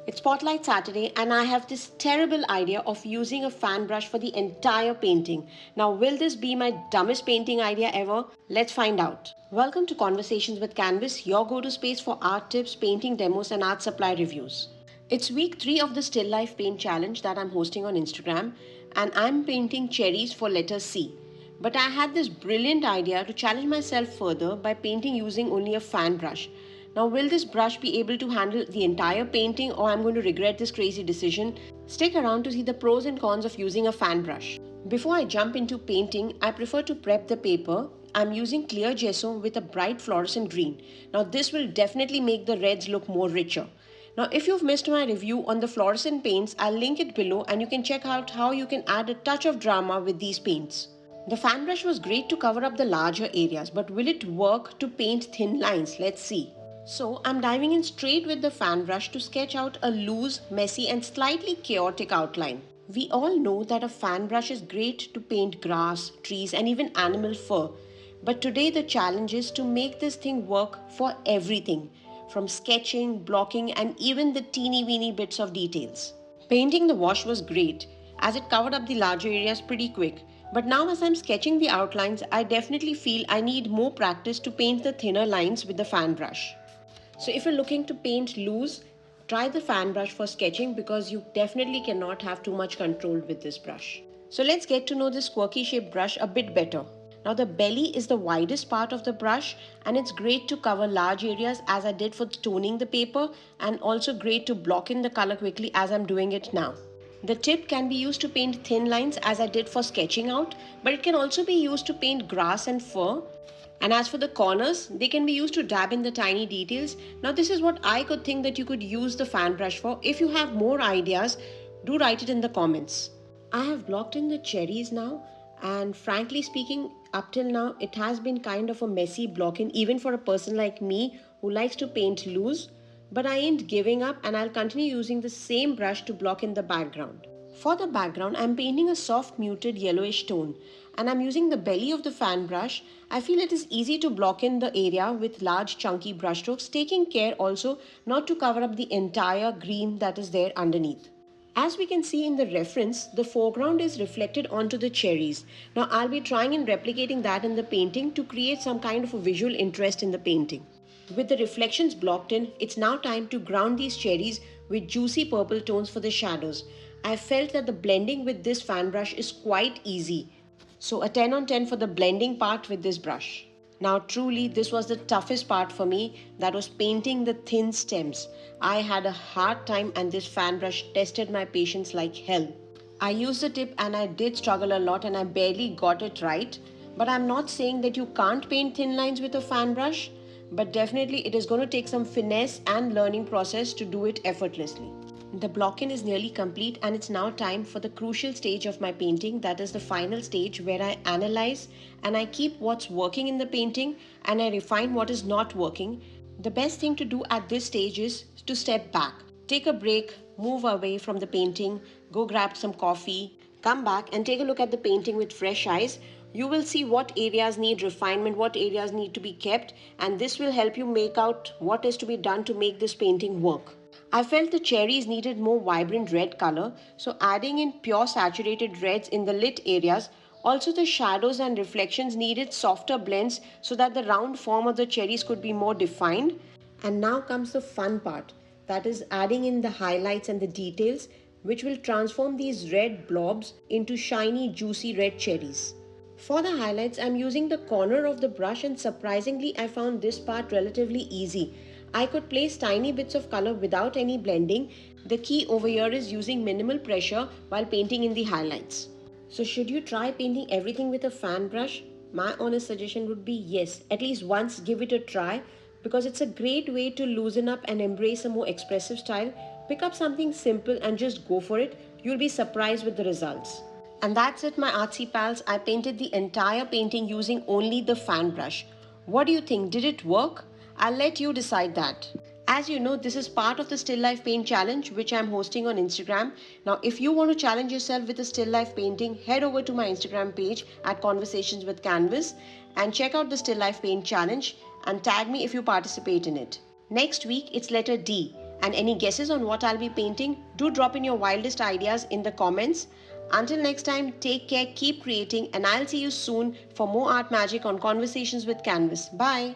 It's Spotlight Saturday and I have this terrible idea of using a fan brush for the entire painting. Now, will this be my dumbest painting idea ever? Let's find out. Welcome to Conversations with Canvas, your go-to space for art tips, painting demos and art supply reviews. It's week 3 of the Still Life Paint Challenge that I'm hosting on Instagram, and I'm painting cherries for letter C. But I had this brilliant idea to challenge myself further by painting using only a fan brush. Now, will this brush be able to handle the entire painting, or I'm going to regret this crazy decision? Stick around to see the pros and cons of using a fan brush. Before I jump into painting, I prefer to prep the paper. I'm using clear gesso with a bright fluorescent green. Now, this will definitely make the reds look more richer. Now, if you've missed my review on the fluorescent paints, I'll link it below and you can check out how you can add a touch of drama with these paints. The fan brush was great to cover up the larger areas, but will it work to paint thin lines? Let's see. So I'm diving in straight with the fan brush to sketch out a loose, messy and slightly chaotic outline. We all know that a fan brush is great to paint grass, trees and even animal fur. But today the challenge is to make this thing work for everything, from sketching, blocking and even the teeny weeny bits of details. Painting the wash was great as it covered up the larger areas pretty quick. But now as I'm sketching the outlines, I definitely feel I need more practice to paint the thinner lines with the fan brush. So if you're looking to paint loose, try the fan brush for sketching because you definitely cannot have too much control with this brush. So let's get to know this quirky shaped brush a bit better. Now the belly is the widest part of the brush and it's great to cover large areas as I did for toning the paper, and also great to block in the color quickly as I'm doing it now. The tip can be used to paint thin lines as I did for sketching out, but it can also be used to paint grass and fur. And as for the corners, they can be used to dab in the tiny details. Now this is what I could think that you could use the fan brush for. If you have more ideas, do write it in the comments. I have blocked in the cherries now, and frankly speaking, up till now it has been kind of a messy block-in even for a person like me who likes to paint loose. But I ain't giving up and I'll continue using the same brush to block in the background. For the background, I'm painting a soft muted yellowish tone and I'm using the belly of the fan brush. I feel it is easy to block in the area with large chunky brush strokes, taking care also not to cover up the entire green that is there underneath. As we can see in the reference, the foreground is reflected onto the cherries. Now I'll be trying and replicating that in the painting to create some kind of a visual interest in the painting. With the reflections blocked in, it's now time to ground these cherries with juicy purple tones for the shadows. I felt that the blending with this fan brush is quite easy. So a 10 on 10 for the blending part with this brush. Now truly this was the toughest part for me, that was painting the thin stems. I had a hard time and this fan brush tested my patience like hell. I used the tip and I did struggle a lot and I barely got it right. But I'm not saying that you can't paint thin lines with a fan brush, but definitely it is going to take some finesse and learning process to do it effortlessly. The block-in is nearly complete and it's now time for the crucial stage of my painting, that is the final stage where I analyze and I keep what's working in the painting and I refine what is not working. The best thing to do at this stage is to step back, take a break, move away from the painting, go grab some coffee, come back and take a look at the painting with fresh eyes. You will see what areas need refinement, what areas need to be kept, and this will help you make out what is to be done to make this painting work. I felt the cherries needed more vibrant red color, so adding in pure saturated reds in the lit areas. Also the shadows and reflections needed softer blends so that the round form of the cherries could be more defined. And now comes the fun part, that is adding in the highlights and the details which will transform these red blobs into shiny juicy red cherries. For the highlights, I'm using the corner of the brush and surprisingly I found this part relatively easy. I could place tiny bits of color without any blending. The key over here is using minimal pressure while painting in the highlights. So should you try painting everything with a fan brush? My honest suggestion would be yes, at least once give it a try, because it's a great way to loosen up and embrace a more expressive style. Pick up something simple and just go for it. You'll be surprised with the results. And that's it, my artsy pals. I painted the entire painting using only the fan brush. What do you think? Did it work? I'll let you decide that. As you know, this is part of the Still Life Paint Challenge which I'm hosting on Instagram. Now, if you want to challenge yourself with a still life painting, head over to my Instagram page at Conversations with Canvas and check out the Still Life Paint Challenge and tag me if you participate in it. Next week, it's letter D And any guesses on what I'll be painting? Do drop in your wildest ideas in the comments. Until next time, take care, keep creating, and I'll see you soon for more art magic on Conversations with Canvas. Bye.